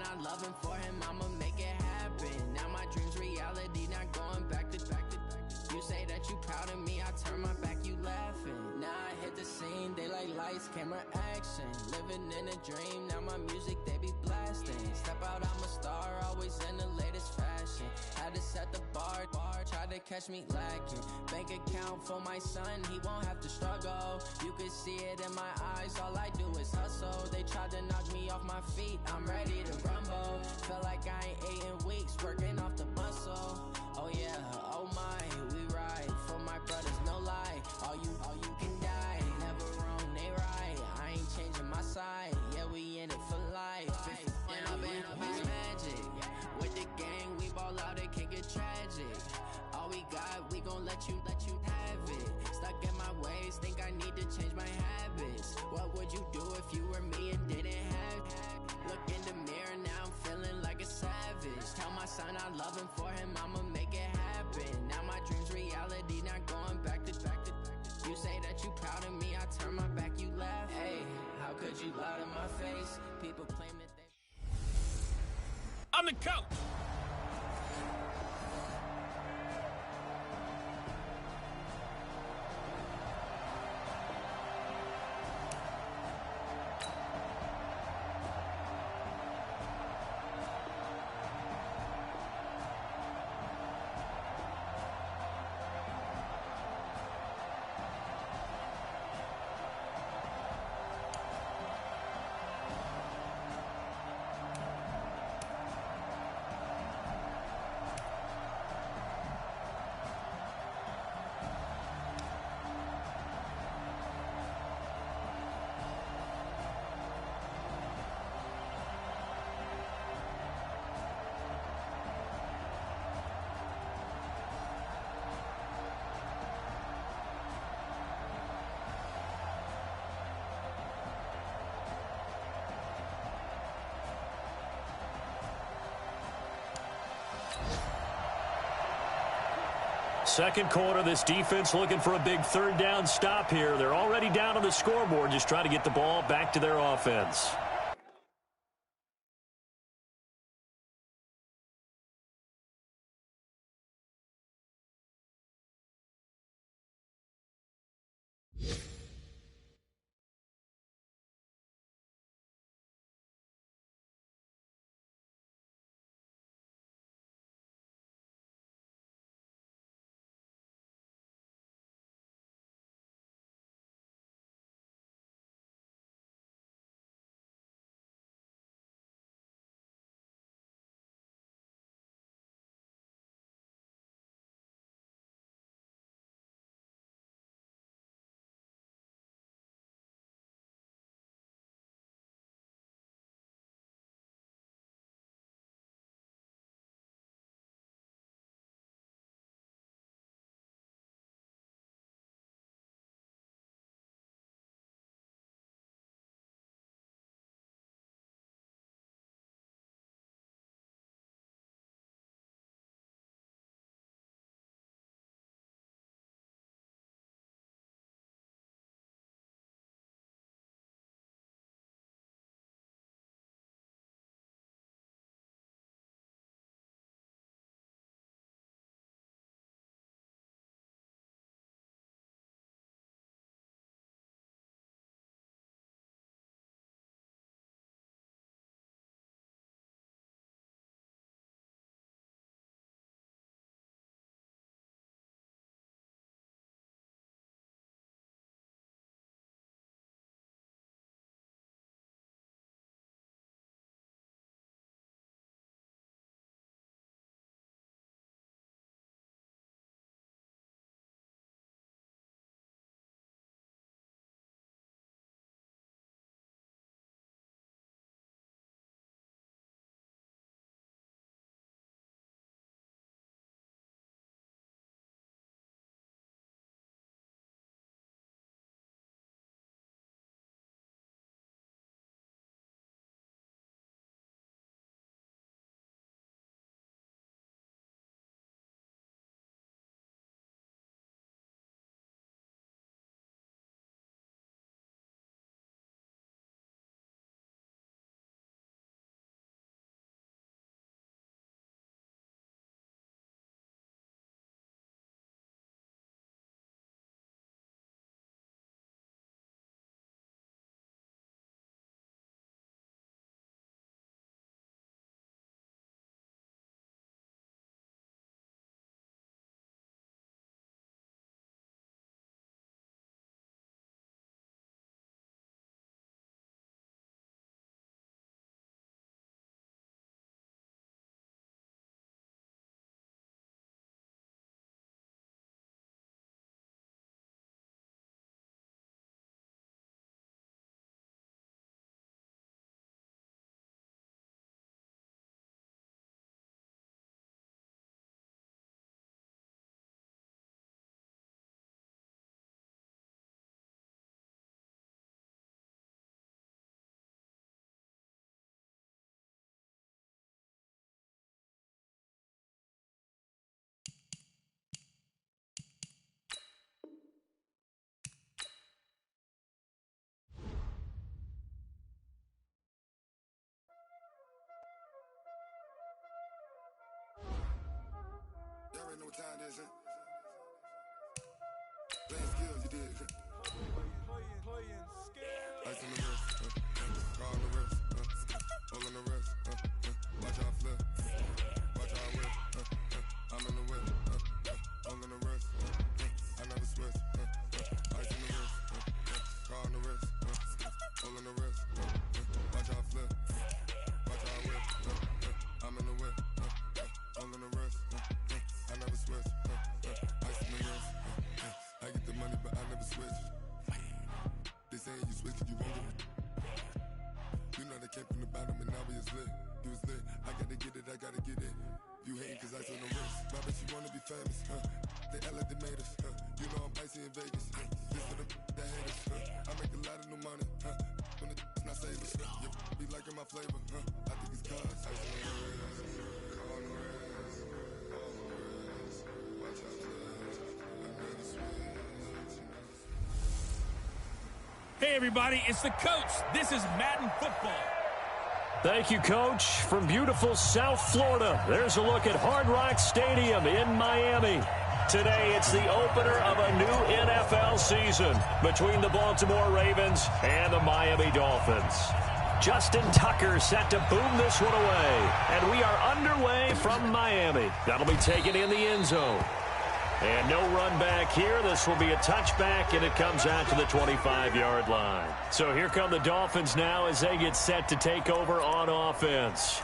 I love him for him, I'ma make it happen. Now my dream's reality, not going back to. You say that you proud of me, I turn my back, you laughing. Now I hit the scene, they like lights, camera, action. Living in a dream, now my music, they be blasting. Step out, I'm a star, always in the latest fashion. Had to set the bar, try to catch me lacking. Bank account for my son, he won't have to struggle. You can see it in my eyes, all I do is hustle. They tried to knock me off my feet, I'm ready to rumble. Feel like I ain't ate in weeks, working off the muscle. Oh yeah, oh my, we ride for my brothers, no lie. All you can die, never wrong, they right. I ain't changing my side, yeah, we in it for life. I've been magic. With the gang, we ball out, it can get tragic. All we got, we gon' let you have it. Stuck in my ways, think I need to change my habits. What would you do if you were me and didn't have? Look in the mirror, now I'm feeling like a savage. Tell my son I love him for him, I'ma make it happen. Now my dream's reality, not going back to. You say that you proud of me, I turn my back, you laugh. Hey, how could you lie to my face? People claim that they... On the coach. Second quarter, this defense looking for a big third down stop here. They're already down on the scoreboard, just trying to get the ball back to their offense. Hey, everybody, it's the coach. This is Madden Football. Thank you, Coach. From beautiful South Florida, there's a look at Hard Rock Stadium in Miami. Today, it's the opener of a new NFL season between the Baltimore Ravens and the Miami Dolphins. Justin Tucker set to boom this one away, and we are underway from Miami. That'll be taken in the end zone. And no run back here. This will be a touchback, and it comes out to the 25-yard line. So here come the Dolphins now as they get set to take over on offense.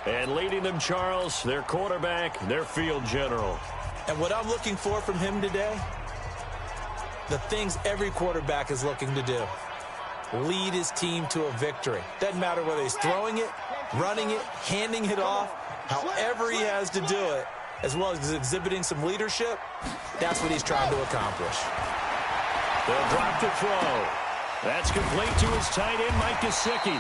And leading them, Charles, their quarterback, their field general. And what I'm looking for from him today, the things every quarterback is looking to do. Lead his team to a victory. Doesn't matter whether he's throwing it, running it, handing it off, however he has to do it, as well as exhibiting some leadership, that's what he's trying to accomplish. They'll drop the throw. That's complete to his tight end, Mike Gesicki.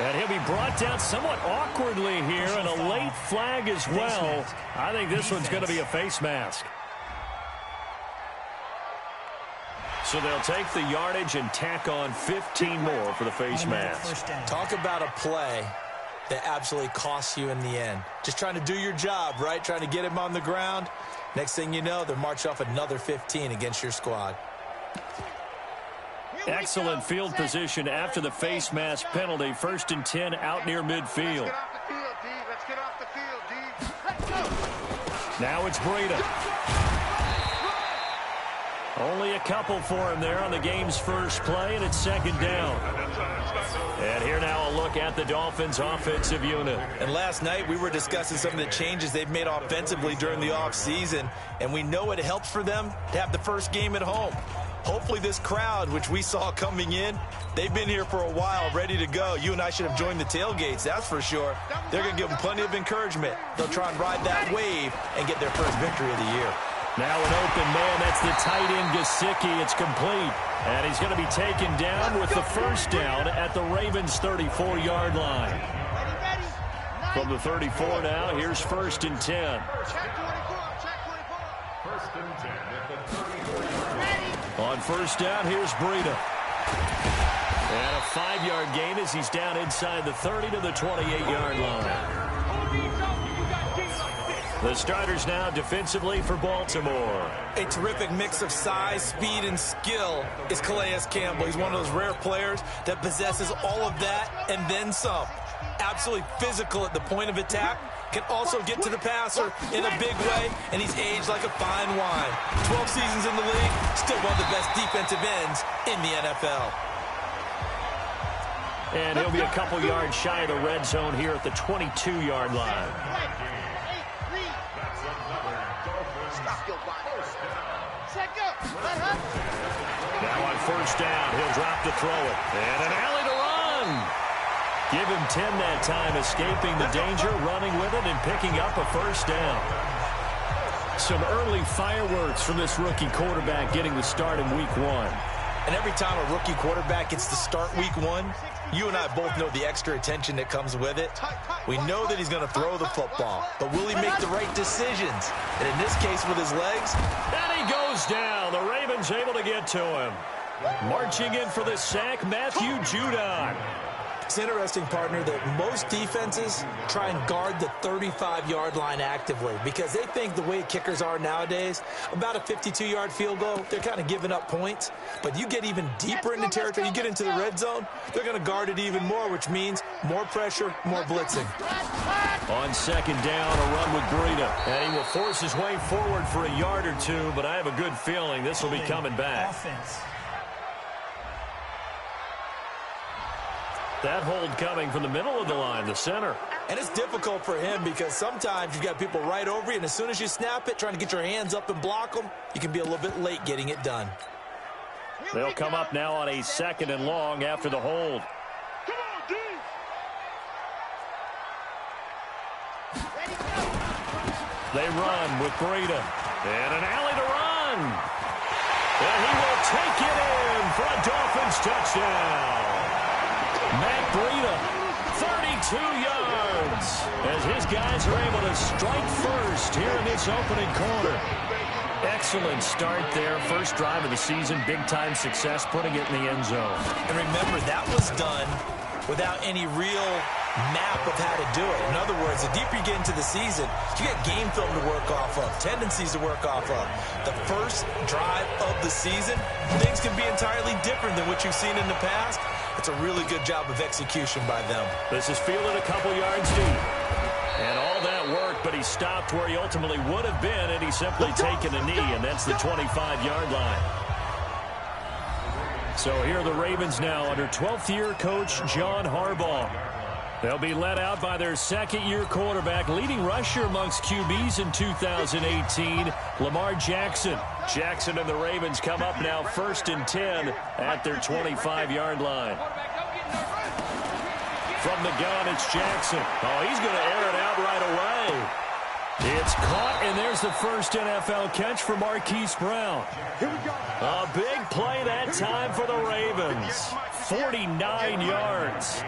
And he'll be brought down somewhat awkwardly here, and a late flag as well. I think this one's going to be a face mask. So they'll take the yardage and tack on 15 more for the face mask. Talk about a play that absolutely costs you in the end. Just trying to do your job, right? Trying to get him on the ground. Next thing you know, they're marching off another 15 against your squad. Excellent field position after the face mask penalty. 1st and 10 out near midfield. Let's get off the field, D. Let's go. Now it's Breida. Only a couple for him there on the game's first play, and it's 2nd down. And here now a look at the Dolphins' offensive unit. And last night we were discussing some of the changes they've made offensively during the offseason, and we know it helps for them to have the first game at home. Hopefully this crowd, which we saw coming in, they've been here for a while, ready to go. You and I should have joined the tailgates, that's for sure. They're going to give them plenty of encouragement. They'll try and ride that wave and get their first victory of the year. Now an open man, that's the tight end Gesicki. It's complete. And he's going to be taken down with the first down at the Ravens' 34-yard line. From the 34 now, here's 1st and 10. On 1st down, here's Breida. And a 5-yard gain as he's down inside the 30 to the 28-yard line. The starters now defensively for Baltimore. A terrific mix of size, speed, and skill is Calais Campbell. He's one of those rare players that possesses all of that and then some. Absolutely physical at the point of attack. Can also get to the passer in a big way, and he's aged like a fine wine. 12 seasons in the league, still one of the best defensive ends in the NFL. And he'll be a couple yards shy of the red zone here at the 22-yard line. Now on 1st down, he'll drop to throw it. And an alley to run. Give him 10 that time, escaping the danger, running with it, and picking up a 1st down. Some early fireworks from this rookie quarterback getting the start in Week 1. And every time a rookie quarterback gets to start Week 1, you and I both know the extra attention that comes with it. We know that he's going to throw the football, but will he make the right decisions? And in this case, with his legs. And he goes down. The Ravens able to get to him. Marching in for the sack, Matthew Judon. It's interesting, partner, that most defenses try and guard the 35-yard line actively because they think the way kickers are nowadays, about a 52-yard field goal, they're kind of giving up points. But you get even deeper into territory, you get into the red zone, they're going to guard it even more, which means more pressure, more blitzing. On second down, a run with Breida. And he will force his way forward for a yard or two, but I have a good feeling this will be coming back. Offense. That hold coming from the middle of the line, the center. And it's difficult for him because sometimes you've got people right over you, and as soon as you snap it, trying to get your hands up and block them, you can be a little bit late getting it done. They'll come up now on a 2nd and long after the hold. They run with Breida. And an alley to run. And he will take it in for a Dolphins touchdown. Matt Breida, 32 yards, as his guys are able to strike first here in this opening quarter. Excellent start there. First drive of the season, big-time success, putting it in the end zone. And remember, that was done without any real map of how to do it. In other words, the deeper you get into the season, you get game film to work off of, tendencies to work off of. The first drive of the season, things can be entirely different than what you've seen in the past. It's a really good job of execution by them. This is fielded a couple yards deep. And all that work, but he stopped where he ultimately would have been, and he's simply taken a knee, and that's the 25-yard line. So here are the Ravens now under 12th-year coach John Harbaugh. They'll be led out by their second-year quarterback, leading rusher amongst QBs in 2018, Lamar Jackson. Jackson and the Ravens come up now 1st and 10 at their 25-yard line. From the gun, it's Jackson. Oh, he's going to air it out right away. It's caught, and there's the first NFL catch for Marquise Brown. A big play that time for the Ravens. 49 yards.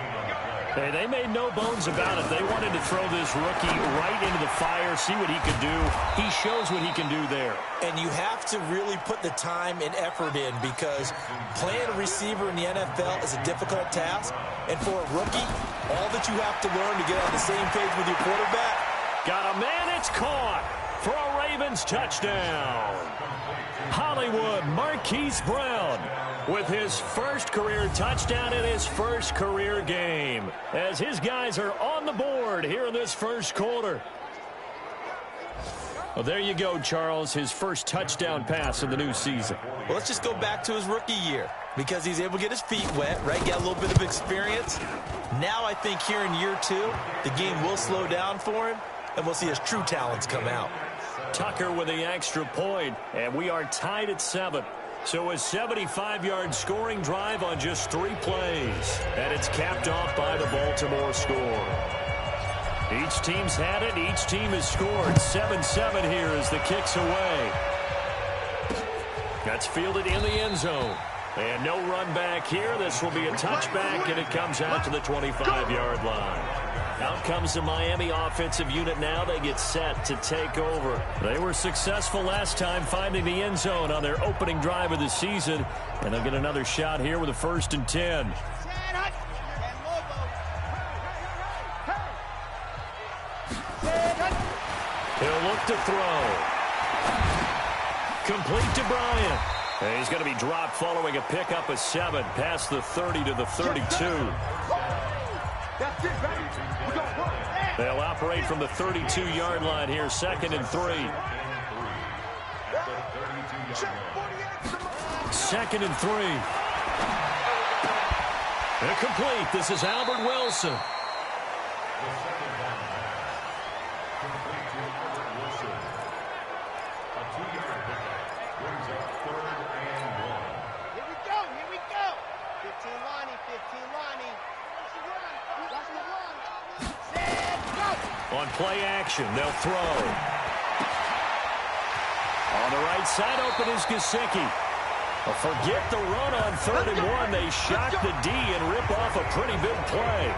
Hey, they made no bones about it. They wanted to throw this rookie right into the fire, see what he could do. He shows what he can do there. And you have to really put the time and effort in because playing a receiver in the NFL is a difficult task. And for a rookie, all that you have to learn to get on the same page with your quarterback. Got a man, it's caught for a Ravens touchdown. Hollywood Marquise Brown with his first career touchdown in his first career game as his guys are on the board here in this first quarter. Well, there you go, Charles, his first touchdown pass of the new season. Well, let's just go back to his rookie year because he's able to get his feet wet, right, get a little bit of experience. Now I think here in year 2, the game will slow down for him, and we'll see his true talents come out. Tucker with the extra point, and we are tied at 7. So a 75-yard scoring drive on just 3 plays. And it's capped off by the Baltimore score. Each team's had it. Each team has scored. 7-7 here as the kick's away. That's fielded in the end zone. And no run back here. This will be a touchback, and it comes out to the 25-yard line. Out comes the Miami offensive unit now. They get set to take over. They were successful last time finding the end zone on their opening drive of the season. And they'll get another shot here with a 1st and 10. He'll look to throw. Complete to Bryant. And he's going to be dropped following a pickup of 7 past the 30 to the 32. They'll operate from the 32-yard line here, 2nd and 3. 2nd and 3. They're complete. This is Albert Wilson. Here we go. 15 Lonnie, 15 Lonnie. On play action, they'll throw. On the right side, open is Gesicki. Forget the run on 3rd and 1. They shock the D and rip off a pretty big play.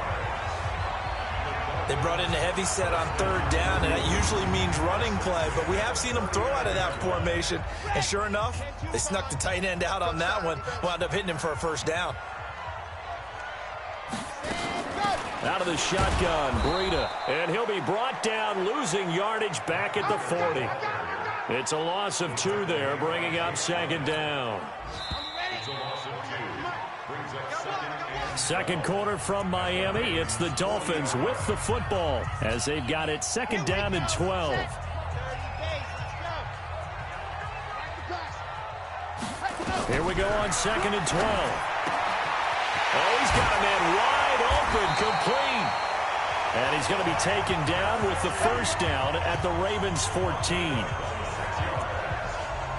They brought in the heavy set on 3rd down, and that usually means running play, but we have seen them throw out of that formation. And sure enough, they snuck the tight end out on that one, wound up hitting him for a 1st down. Out of the shotgun, Breida. And he'll be brought down, losing yardage back at the 40. It's a loss of 2 there, bringing up second down. Second quarter from Miami. It's the Dolphins with the football as they've got it second down and 12. Here we go on second and 12. Oh, he's got a man wide open, complete. And he's going to be taken down with the first down at the Ravens 14.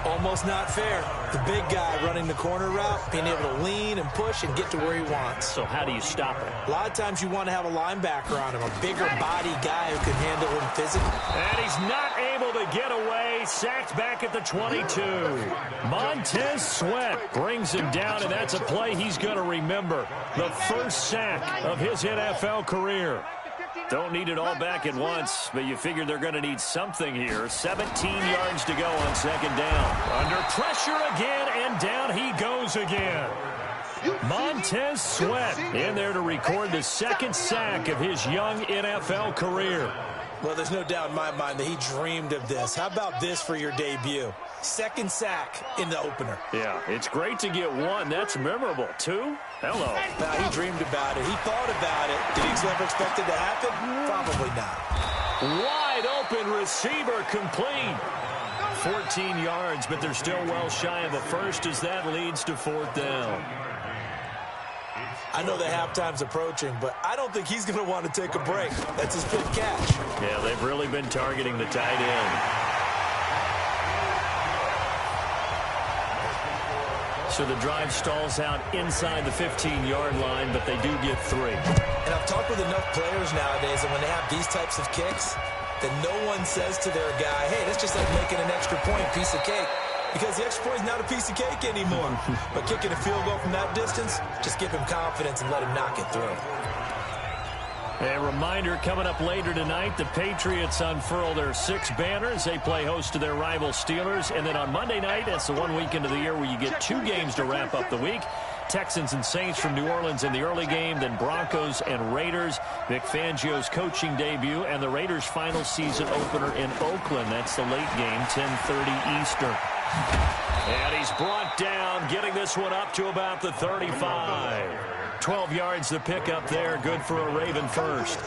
Almost not fair. The big guy running the corner route, being able to lean and push and get to where he wants. So how do you stop it? A lot of times you want to have a linebacker on him, a bigger body guy who can handle him physically. And he's not able to get away. Sacked back at the 22. Montez Sweat brings him down, and that's a play he's going to remember. The first sack of his NFL career. Don't need it all back at once, but you figure they're going to need something here. 17 yards to go on second down. Under pressure again, and down he goes again. Montez Sweat in there to record the second sack of his young NFL career. Well, there's no doubt in my mind that he dreamed of this. How about this for your debut? Second sack in the opener. Yeah, it's great to get 1. That's memorable. 2? Hello. Now, he dreamed about it. He thought about it. Did he ever expect it to happen? Probably not. Wide open receiver complete. 14 yards, but they're still well shy of the first as that leads to fourth down. I know that halftime's approaching, but I don't think he's going to want to take a break. That's his fifth catch. Yeah, they've really been targeting the tight end. So the drive stalls out inside the 15-yard line, but they do get 3. And I've talked with enough players nowadays that when they have these types of kicks, that no one says to their guy, hey, that's just like making an extra point, piece of cake. Because the extra point is not a piece of cake anymore. But kicking a field goal from that distance, just give him confidence and let him knock it through. A reminder, coming up later tonight, the Patriots unfurl their 6 banners. They play host to their rival Steelers. And then on Monday night, that's the one weekend of the year where you get 2 games to wrap up the week. Texans and Saints from New Orleans in the early game, then Broncos and Raiders. Vic Fangio's coaching debut, and the Raiders' final season opener in Oakland. That's the late game, 10:30 Eastern. And he's brought down, getting this one up to about the 35. 12 yards the pickup there, good for a Raven first.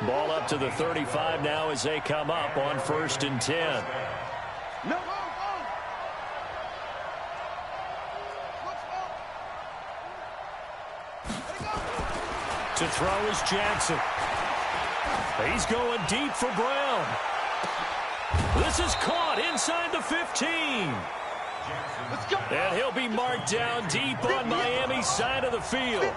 Ball up to the 35 now as they come up on 1st and 10. To throw is Jackson. He's going deep for Brown. This is caught inside the 15. And he'll be marked down deep on Miami's side of the field.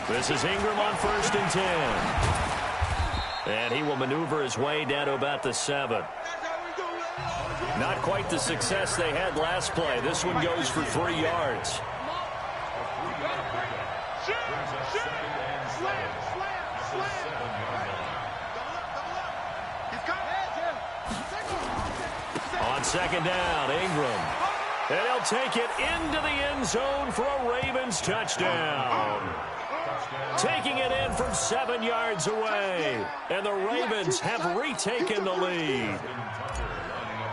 This is Ingram on 1st and 10. And he will maneuver his way down to about the 7. Not quite the success they had last play. This one goes for 3 yards. On second down, Ingram. And he'll take it into the end zone for a Ravens touchdown. Taking it in from 7 yards away. And the Ravens have retaken the lead.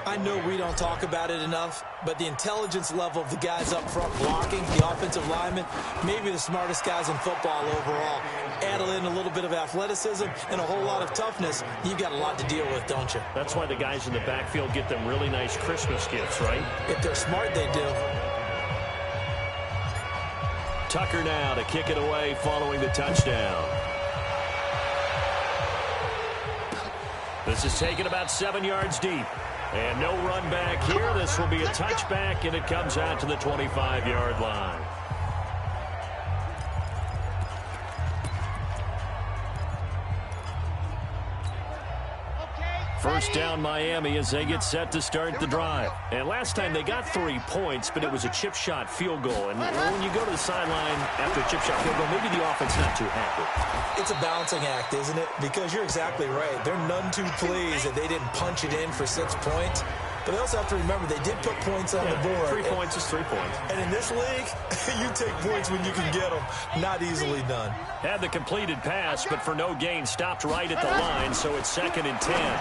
I know we don't talk about it enough, but the intelligence level of the guys up front blocking, the offensive linemen, maybe the smartest guys in football overall. Add in a little bit of athleticism and a whole lot of toughness, you've got a lot to deal with, don't you? That's why the guys in the backfield get them really nice Christmas gifts, right? If they're smart, they do. Tucker now to kick it away following the touchdown. This is taken about 7 yards deep. And no run back here. This will be a touchback, and it comes out to the 25-yard line. First down Miami as they get set to start the drive. And last time they got 3 points, but it was a chip shot field goal. And when you go to the sideline after a chip shot field goal, maybe the offense not too happy. It's a balancing act, isn't it? Because you're exactly right. They're none too pleased that they didn't punch it in for 6 points. But they also have to remember they did put points on the board. 3 points is 3 points. And in this league, you take points when you can get them. Not easily done. Had the completed pass, but for no gain, stopped right at the line, so it's 2nd and 10.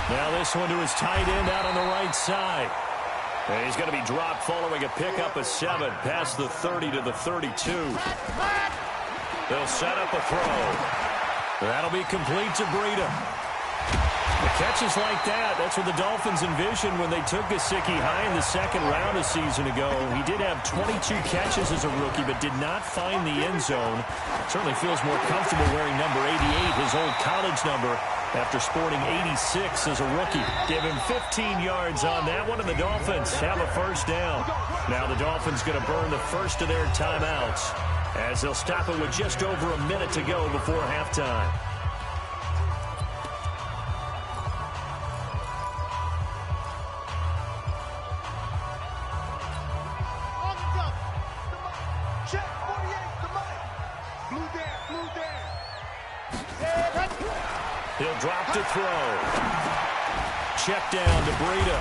Now this one to his tight end out on the right side. And he's going to be dropped following a pickup of 7 past the 30 to the 32. They'll set up a throw. That'll be complete to Breida. The catches like that, that's what the Dolphins envisioned when they took Gesicki high in the 2nd round a season ago. He did have 22 catches as a rookie, but did not find the end zone. Certainly feels more comfortable wearing number 88, his old college number, after sporting 86 as a rookie. Give him 15 yards on that one, and the Dolphins have a first down. Now the Dolphins going to burn the first of their timeouts as they'll stop it with just over a minute to go before halftime. He'll drop to throw. Check down to Breida.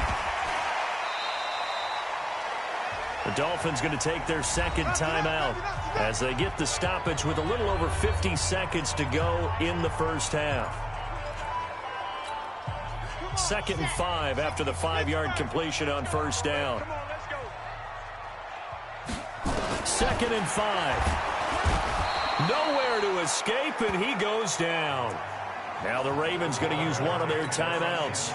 The Dolphins going to take their 2nd timeout as they get the stoppage with a little over 50 seconds to go in the first half. 2nd and 5 after the 5-yard completion on first down. 2nd and 5. Nowhere to escape, and he goes down. Now the Ravens going to use one of their timeouts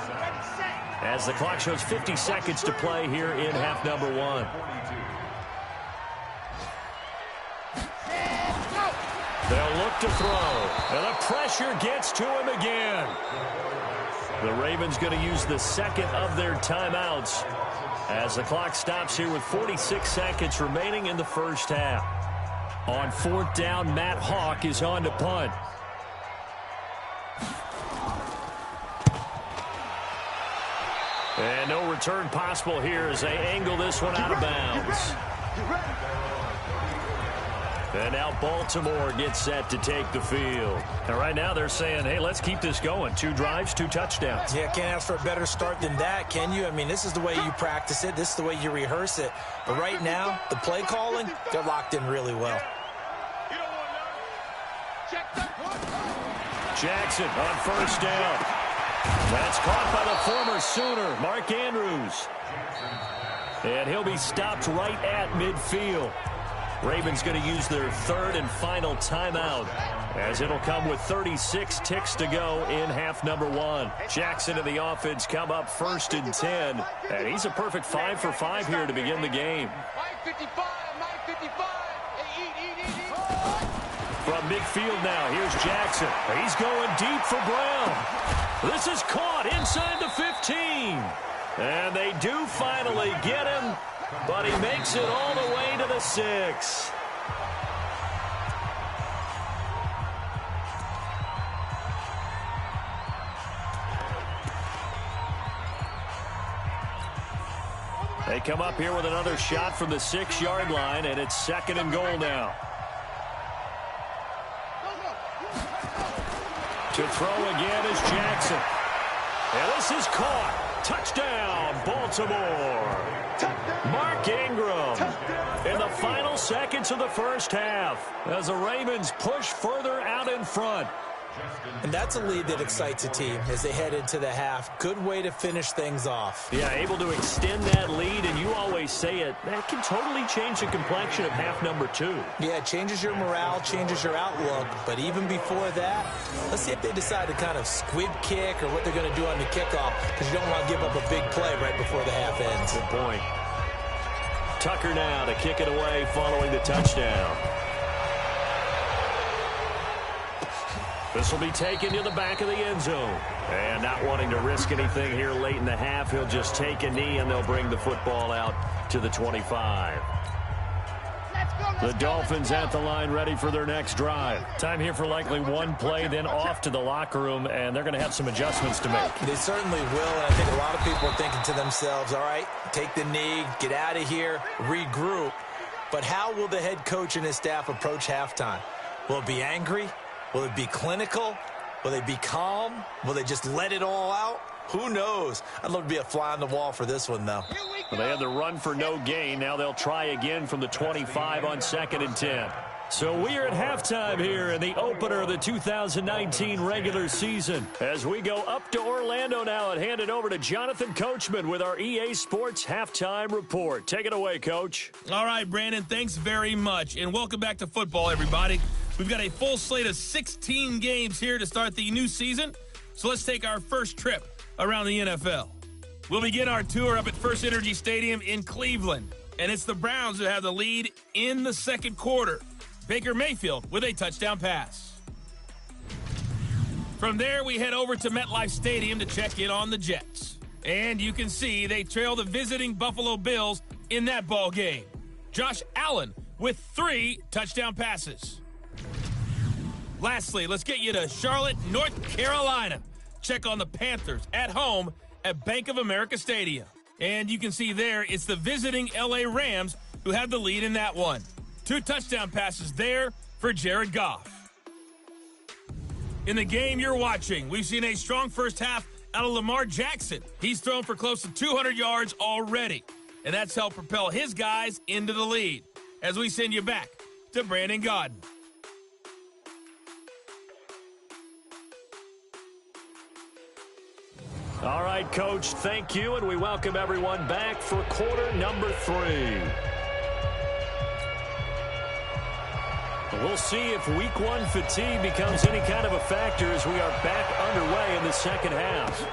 as the clock shows 50 seconds to play here in half number 1. They'll look to throw, and the pressure gets to him again. The Ravens going to use the 2nd of their timeouts as the clock stops here with 46 seconds remaining in the first half. On 4th down, Matt Hawk is on to punt. And no return possible here as they angle this one out of bounds. And now Baltimore gets set to take the field. And right now they're saying, hey, let's keep this going. 2 drives, 2 touchdowns. Yeah, can't ask for a better start than that, can you? I mean, this is the way you practice it. This is the way you rehearse it. But right now, the play calling, they're locked in really well. Jackson on first down. That's caught by the former Sooner, Mark Andrews. And he'll be stopped right at midfield. Ravens going to use their 3rd and final timeout as it'll come with 36 ticks to go in half number 1. Jackson and the offense come up 1st and 10. And he's a perfect 5 for 5 here to begin the game. From midfield now, here's Jackson. He's going deep for Brown. This is caught inside the 15. And they do finally get him, but he makes it all the way to the 6. They come up here with another shot from the 6-yard line, and it's 2nd and goal now. To throw again is Jackson. And this is caught. Touchdown, Baltimore. Mark Ingram in the final seconds of the first half as the Ravens push further out in front. And that's a lead that excites a team as they head into the half. Good way to finish things off. Yeah, able to extend that lead, and you always say it, that can totally change the complexion of half number 2. Yeah, it changes your morale, changes your outlook. But even before that, let's see if they decide to kind of squib kick or what they're going to do on the kickoff, because you don't want to give up a big play right before the half ends. Good point. Tucker now to kick it away following the touchdown. This will be taken to the back of the end zone. And not wanting to risk anything here late in the half, he'll just take a knee, and they'll bring the football out to the 25. Let's The Dolphins at the line ready for their next drive. Time here for likely one play, then off to the locker room, and they're going to have some adjustments to make. They certainly will, and I think a lot of people are thinking to themselves, all right, take the knee, get out of here, regroup. But how will the head coach and his staff approach halftime? Will it be angry? Will it be clinical? Will they be calm? Will they just let it all out? Who knows? I'd love to be a fly on the wall for this one, though. Well, they had the run for no gain. Now they'll try again from the 25 on 2nd and 10. So we are at halftime here in the opener of the 2019 regular season. As we go up to Orlando now and hand it over to Jonathan Coachman with our EA Sports Halftime Report. Take it away, Coach. All right, Brandon, thanks very much. And welcome back to football, everybody. We've got a full slate of 16 games here to start the new season. So let's take our first trip around the NFL. We'll begin our tour up at First Energy Stadium in Cleveland. And it's the Browns that have the lead in the second quarter. Baker Mayfield with a touchdown pass. From there, we head over to MetLife Stadium to check in on the Jets. And you can see they trail the visiting Buffalo Bills in that ball game. Josh Allen with 3 touchdown passes. Lastly, let's get you to Charlotte, North Carolina. Check on the Panthers at home at Bank of America Stadium. And you can see there it's the visiting LA Rams who have the lead in that one. 2 touchdown passes there for Jared Goff. In the game you're watching, we've seen a strong first half out of Lamar Jackson. He's thrown for close to 200 yards already, and that's helped propel his guys into the lead. As we send you back to Brandon Gaudin. All right, Coach, thank you, and we welcome everyone back for quarter number 3. We'll see if week 1 fatigue becomes any kind of a factor as we are back underway in the second half.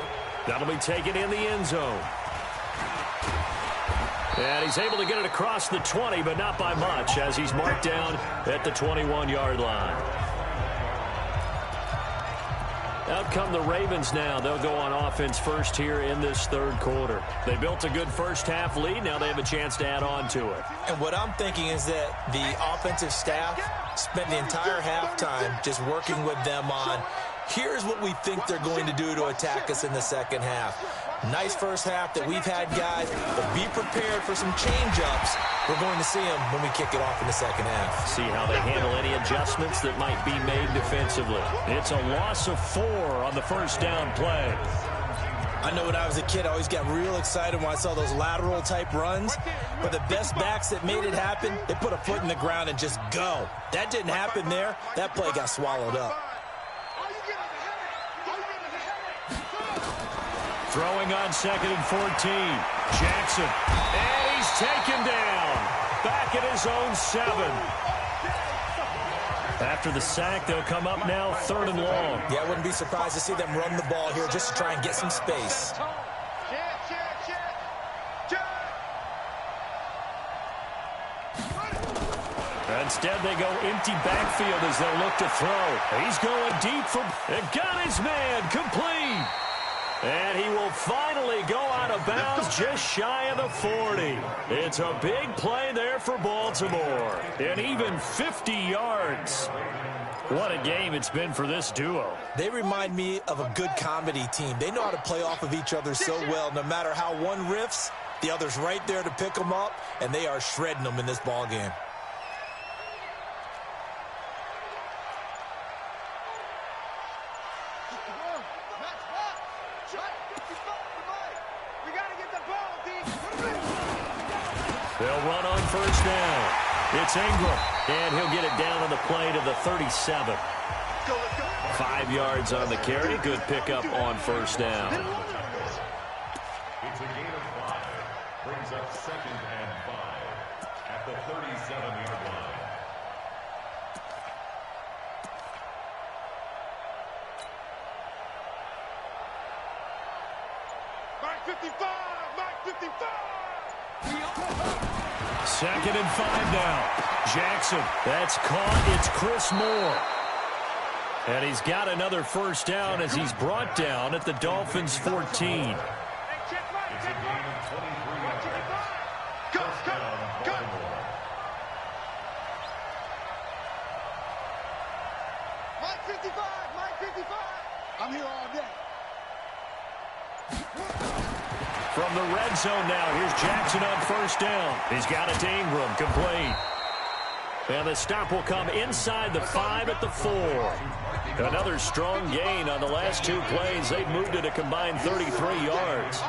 That'll be taken in the end zone. And he's able to get it across the 20, but not by much, as he's marked down at the 21-yard line. Out come the Ravens now. They'll go on offense first here in this third quarter. They built a good first half lead. Now they have a chance to add on to it. And what I'm thinking is that the offensive staff spent the entire halftime just working with them on, here's what we think they're going to do to attack us in the second half. Nice first half that we've had, guys, but be prepared for some change-ups. We're going to see them when we kick it off in the second half. See how they handle any adjustments that might be made defensively. It's a loss of 4 on the first down play. I know when I was a kid, I always got real excited when I saw those lateral-type runs. But the best backs that made it happen, they put a foot in the ground and just go. That didn't happen there. That play got swallowed up. Throwing on 2nd and 14. Jackson. And he's taken down. Back at his own 7. After the sack, they'll come up now 3rd and long. Yeah, I wouldn't be surprised to see them run the ball here just to try and get some space. Instead, they go empty backfield as they'll look to throw. He's going deep for... and got his man complete. And he will finally go out of bounds just shy of the 40. It's a big play there for Baltimore. And even 50 yards. What a game it's been for this duo. They remind me of a good comedy team. They know how to play off of each other so well. No matter how one riffs, the other's right there to pick them up, and they are shredding them in this ball game. They'll run on first down. It's Ingram, and he'll get it down on the play to the 37. 5 yards on the carry. Good pickup on first down. It's a gain of 5. Brings up 2nd and 5 at the 37-yard line. Mark 55! Mark 55! 2nd and 5 now. Jackson, that's caught. It's Chris Moore. And he's got another first down as he's brought down at the Dolphins' 14. It's a gain of 23 yards. Go, First go, down, go! Baltimore. zone now. Here's Jackson on first down. He's got it to Ingram, complete. And the stop will come inside the 5 at the 4. Another strong gain on the last 2 plays. They've moved it a combined 33 yards.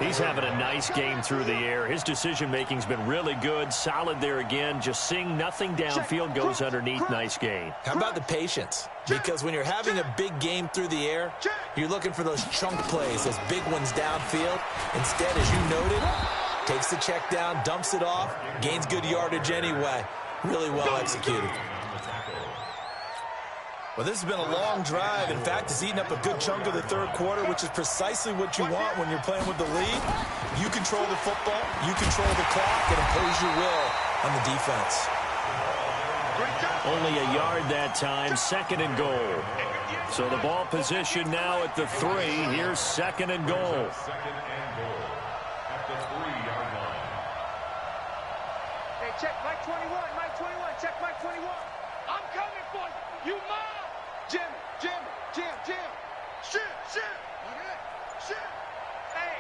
He's having a nice game through the air. His decision-making's been really good. Solid there again. Just seeing nothing downfield, goes underneath. Nice gain. How about the patience? Because when you're having a big game through the air, you're looking for those chunk plays, those big ones downfield. Instead, as you noted, takes the check down, dumps it off, gains good yardage anyway. Really well executed. Well, this has been a long drive. In fact, it's eaten up a good chunk of the third quarter, which is precisely what you want when you're playing with the lead. You control the football, you control the clock, and impose your will on the defense. Only a yard that time, 2nd and goal. So the ball position now at the 3. Here's 2nd and goal. Second and goal at the 3-yard line. Hey, check Mike 21, Mike 21, check Mike 21. I'm coming for you. You mine. Jim. Shit. Okay. Shit. Hey,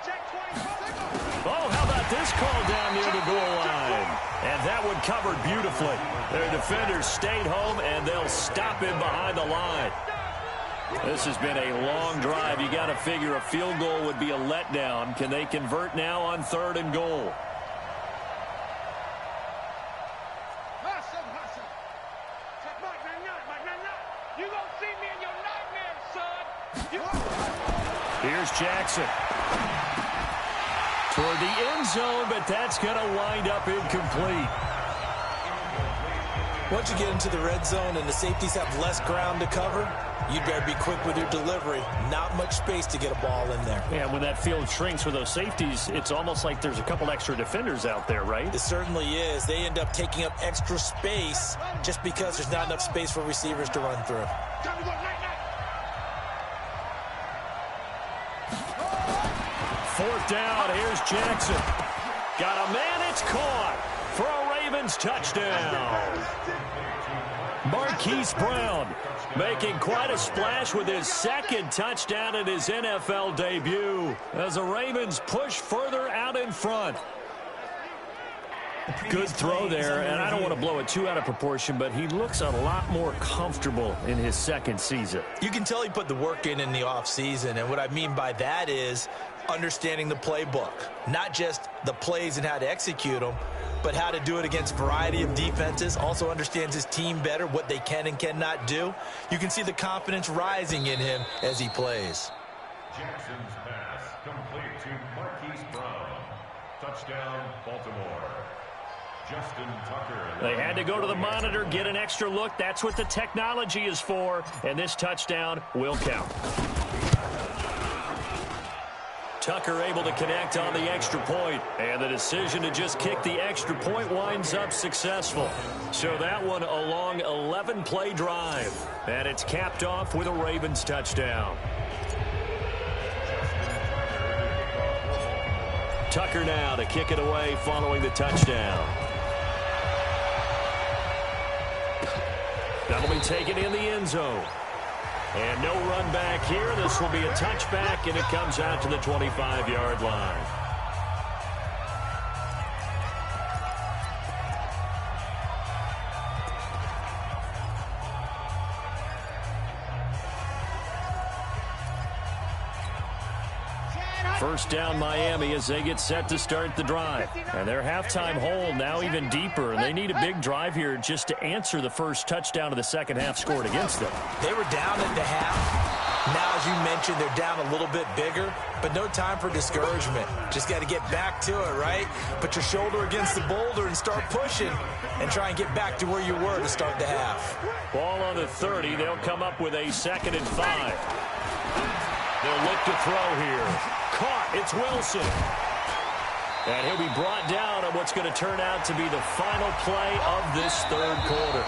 check 24. Oh, how about this call down near the goal line? And that one covered beautifully. Their defenders stayed home, and they'll stop him behind the line. This has been a long drive. You got to figure a field goal would be a letdown. Can they convert now on 3rd and goal? You gonna see me in your nightmares, son. Here's Jackson. Toward the end zone, but that's going to wind up incomplete. Once you get into the red zone and the safeties have less ground to cover, you better be quick with your delivery. Not much space to get a ball in there. Yeah, when that field shrinks with those safeties, it's almost like there's a couple extra defenders out there, right? It certainly is. They end up taking up extra space just because there's not enough space for receivers to run through. Fourth down, here's Jackson. Got a man, it's caught for a Ravens touchdown. Marquise Brown making quite a splash with his 2nd touchdown in his NFL debut as the Ravens push further out in front. Good throw there, and I don't want to blow it too out of proportion, but he looks a lot more comfortable in his 2nd season. You can tell he put the work in the offseason, and what I mean by that is understanding the playbook. Not just the plays and how to execute them, but how to do it against a variety of defenses. Also understands his team better, what they can and cannot do. You can see the confidence rising in him as he plays. Jackson's pass complete to Marquise Brown. Touchdown, Baltimore. Justin Tucker. They had to go to the monitor, get an extra look. That's what the technology is for, and this touchdown will count. Tucker able to connect on the extra point, and the decision to just kick the extra point winds up successful. So that one a long 11-play drive, and it's capped off with a Ravens touchdown. Tucker now to kick it away following the touchdown. That'll be taken in the end zone. And no run back here. This will be a touchback, and it comes out to the 25-yard line. First down Miami as they get set to start the drive. And their halftime hole now even deeper, and they need a big drive here just to answer the first touchdown of the second half scored against them. They were down at the half. Now, as you mentioned, they're down a little bit bigger, but no time for discouragement. Just got to get back to it, right? Put your shoulder against the boulder and start pushing and try and get back to where you were to start the half. Ball on the 30. They'll come up with a 2nd and 5. They'll look to throw here. Caught. It's Wilson. And he'll be brought down on what's going to turn out to be the final play of this third quarter.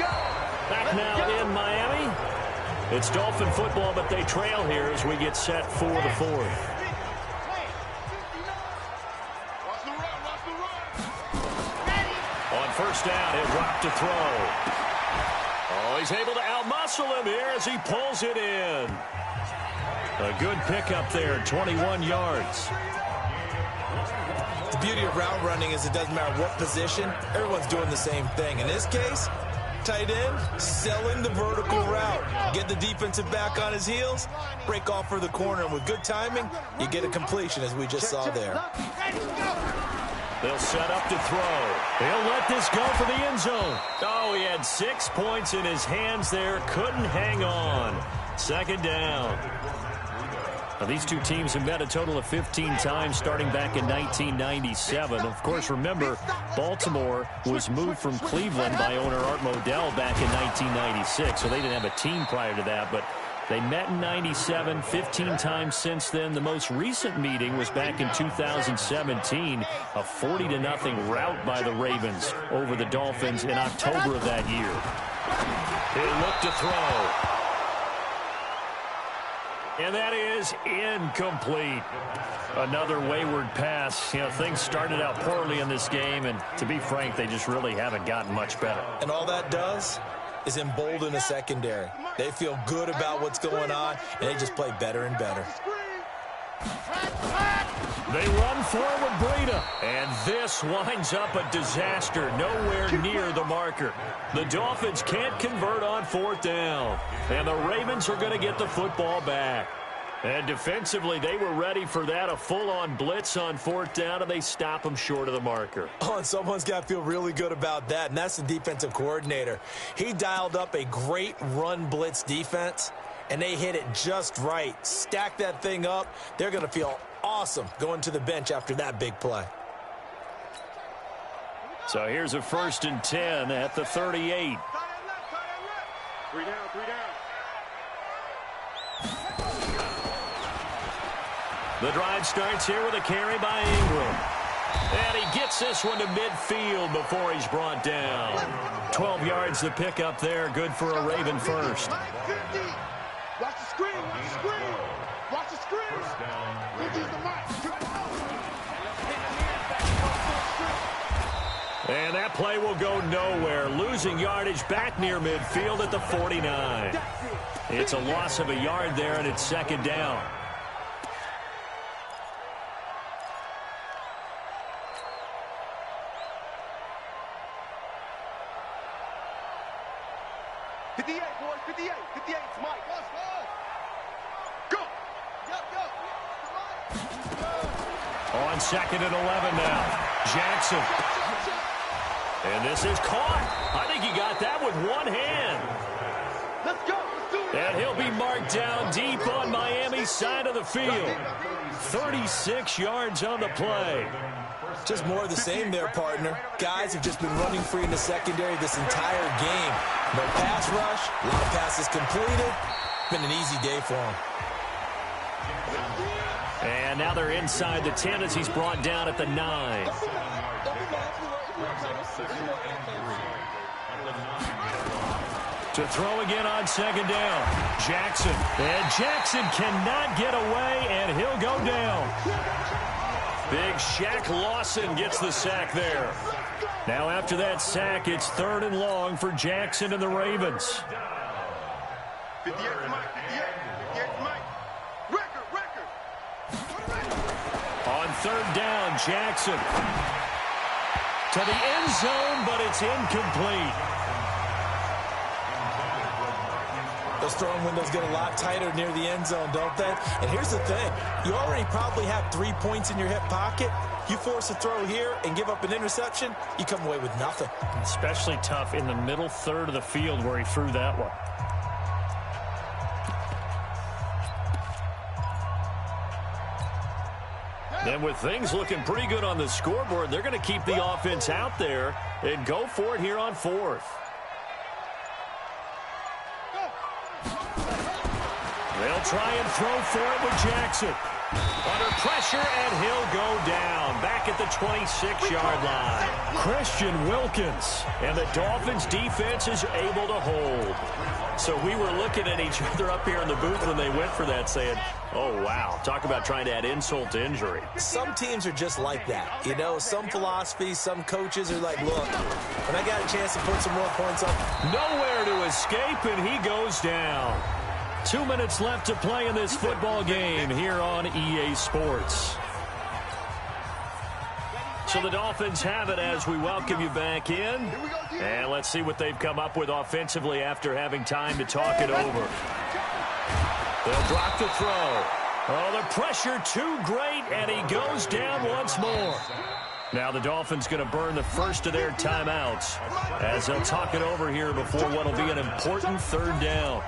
Back now in Miami. It's Dolphin football, but they trail here as we get set for the fourth. On first down, he'll drop to throw. Oh, he's able to outmuscle him here as he pulls it in. A good pickup there, 21 yards. The beauty of route running is it doesn't matter what position, everyone's doing the same thing. In this case, tight end, selling the vertical route. Get the defensive back on his heels, break off for the corner, and with good timing, you get a completion as we just saw there. They'll set up to throw. He'll let this go for the end zone. Oh, he had 6 points in his hands there. Couldn't hang on. Second down. Now, these two teams have met a total of 15 times starting back in 1997. Of course, remember, Baltimore was moved from Cleveland by owner Art Modell back in 1996, so they didn't have a team prior to that, but they met in 97, 15 times since then. The most recent meeting was back in 2017, a 40-0 rout by the Ravens over the Dolphins in October of that year. He'll look to throw. And that is incomplete. Another wayward pass. You know, things started out poorly in this game, and to be frank, they just really haven't gotten much better. And all that does is embolden a secondary. They feel good about what's going on, and they just play better and better. They run forward, Breida, and this winds up a disaster, nowhere near the marker. The Dolphins can't convert on fourth down, and the Ravens are going to get the football back. And defensively, they were ready for that, a full-on blitz on fourth down, and they stop them short of the marker. Oh, and someone's got to feel really good about that, and that's the defensive coordinator. He dialed up a great run blitz defense, and they hit it just right. Stack that thing up. They're going to feel awesome going to the bench after that big play. So here's a 1st and 10 at the 38. 3 down, 3 down. The drive starts here with a carry by Ingram. And he gets this one to midfield before he's brought down. 12 yards to pick up there. Good for a Raven first. Watch the screen, watch the screen. Watch the screen. And that play will go nowhere. Losing yardage back near midfield at the 49. It's a loss of a yard there, and it's second down. On 2nd and 11 now. Jackson. And this is caught. I think he got that with one hand. Let's go. Let's do it. And he'll be marked down deep on Miami's side of the field. 36 yards on the play. Just more of the same there, partner. Guys have just been running free in the secondary this entire game. No pass rush, a lot of passes completed. Been an easy day for them. And now they're inside the 10 as he's brought down at the 9. To throw again on second down. Jackson. And Jackson cannot get away, and he'll go down. Big Shaq Lawson gets the sack there. Now after that sack, it's 3rd and long for Jackson and the Ravens. 58 Mike, 58 Mike. Record. On 3rd down, Jackson. To the end zone, but it's incomplete. Those throwing windows get a lot tighter near the end zone, don't they? And here's the thing. You already probably have 3 points in your hip pocket. You force a throw here and give up an interception, you come away with nothing. Especially tough in the middle third of the field where he threw that one. And with things looking pretty good on the scoreboard, they're going to keep the offense out there and go for it here on 4th. They'll try and throw for it with Jackson. Under pressure, and he'll go down. Back at the 26-yard line. Christian Wilkins. And the Dolphins' defense is able to hold. So we were looking at each other up here in the booth when they went for that, saying, oh, wow, talk about trying to add insult to injury. Some teams are just like that. You know, some philosophies, some coaches are like, look, when I got a chance to put some more points up. Nowhere to escape, and he goes down. 2 minutes left to play in this football game here on EA Sports. So the Dolphins have it as we welcome you back in. And let's see what they've come up with offensively after having time to talk it over. They'll drop the throw. Oh, the pressure too great, and he goes down once more. Now the Dolphins going to burn the first of their timeouts as they'll talk it over here before what will be an important third down.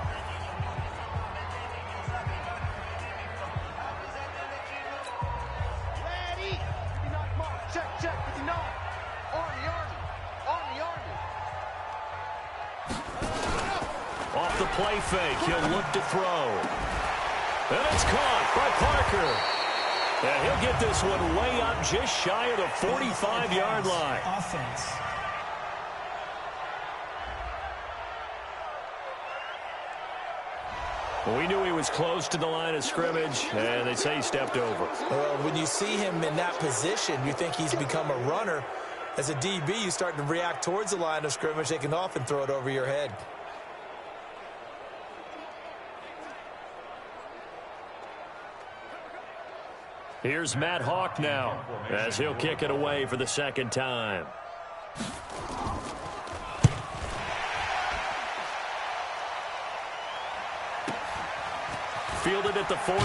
Off the play fake, he'll look to throw. And it's caught by Parker. And he'll get this one way up just shy of the 45-yard line. Offense. We knew he was close to the line of scrimmage, and they say he stepped over. Well, when you see him in that position, you think he's become a runner. As a DB, you start to react towards the line of scrimmage. They can often throw it over your head. Here's Matt Hawk now as he'll kick it away for the second time. Fielded at the 43.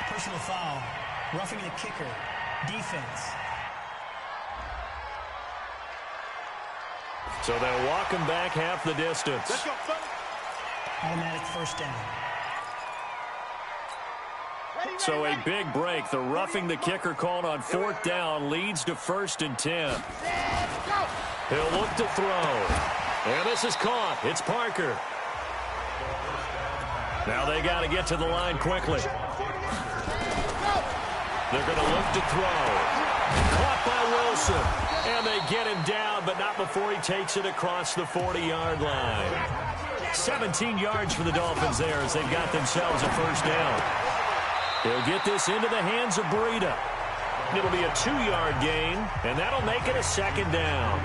Personal foul. Roughing the kicker. Defense. So they'll walk him back half the distance. Let's go, son. Automatic first down. So a big break. The roughing the kicker called on fourth down leads to 1st and 10. He'll look to throw. And this is caught. It's Parker. Now they got to get to the line quickly. They're going to look to throw. Caught by Wilson. And they get him down, but not before he takes it across the 40-yard line. 17 yards for the Dolphins there as they've got themselves a first down. They'll get this into the hands of Breida. It'll be a 2-yard gain, and that'll make it a second down.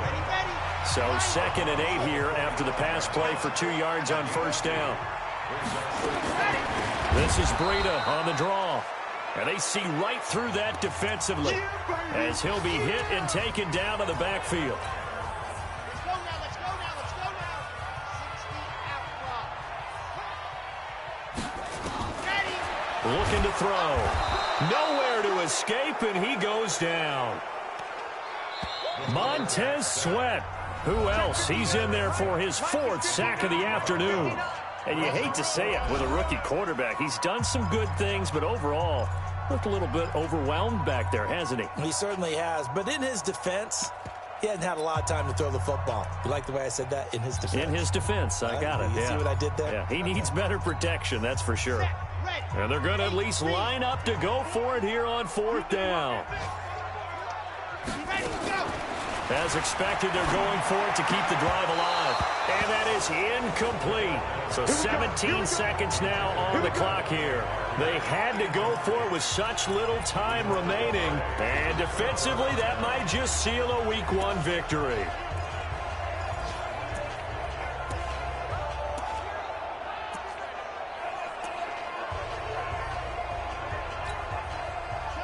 So 2nd and 8 here after the pass play for 2 yards on first down. This is Breida on the draw. And they see right through that defensively as he'll be hit and taken down to the backfield. Looking to throw. Nowhere to escape, and he goes down. Montez Sweat. Who else? He's in there for his 4th sack of the afternoon. And you hate to say it with a rookie quarterback. He's done some good things, but overall, looked a little bit overwhelmed back there, hasn't he? He certainly has. But in his defense, he hasn't had a lot of time to throw the football. You like the way I said that? In his defense. In his defense. I got it. You see what I did there? Yeah, he needs better protection, that's for sure. And they're going to at least line up to go for it here on 4th down. As expected, they're going for it to keep the drive alive. And that is incomplete. So 17 seconds now on the clock here. They had to go for it with such little time remaining. And defensively, that might just seal a Week 1 victory.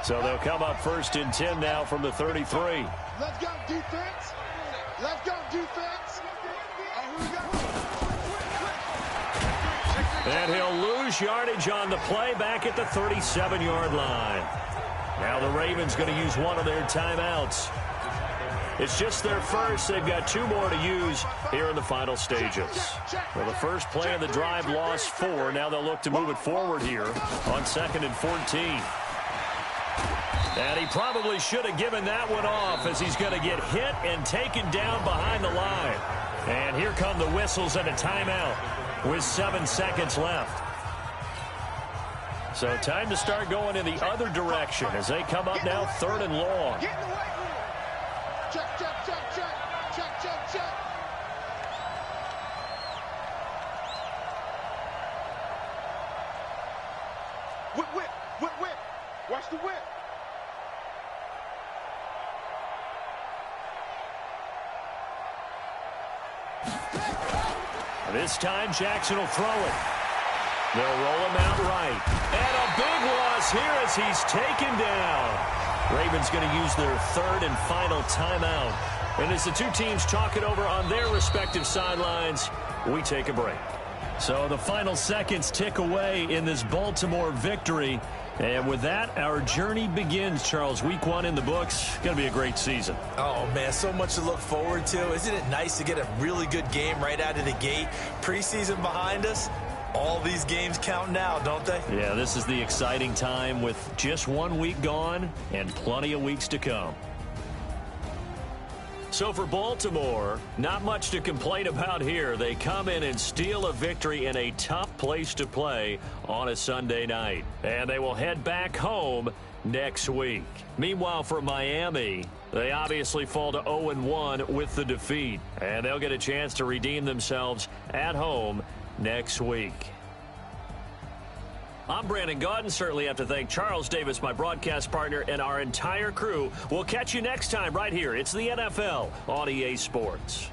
So they'll come up 1st and 10 now from the 33. Let's go, defense. Let's go, defense. And he'll lose yardage on the play back at the 37-yard line. Now the Ravens going to use one of their timeouts. It's just their first. They've got 2 more to use here in the final stages. Well, the first play of the drive lost 4. Now they'll look to move it forward here on 2nd and 14. And he probably should have given that one off as he's going to get hit and taken down behind the line. And here come the whistles and a timeout with 7 seconds left. So time to start going in the other direction as they come up now 3rd and long. Check, check, check, check. Check, check, check. Whip, whip, whip, whip. Watch the whip. This time Jackson will throw it. They'll roll him out right. And a big loss here as he's taken down. Ravens going to use their third and final timeout. And as the two teams talk it over on their respective sidelines, we take a break. So the final seconds tick away in this Baltimore victory. And with that, our journey begins, Charles. Week 1 in the books. Going to be a great season. Oh, man, so much to look forward to. Isn't it nice to get a really good game right out of the gate? Preseason behind us. All these games count now, don't they? Yeah, this is the exciting time with just 1 week gone and plenty of weeks to come. So for Baltimore, not much to complain about here. They come in and steal a victory in a tough place to play on a Sunday night. And they will head back home next week. Meanwhile, for Miami, they obviously fall to 0-1 with the defeat. And they'll get a chance to redeem themselves at home next week. I'm Brandon Gaudin. Certainly have to thank Charles Davis, my broadcast partner, and our entire crew. We'll catch you next time right here. It's the NFL on EA Sports.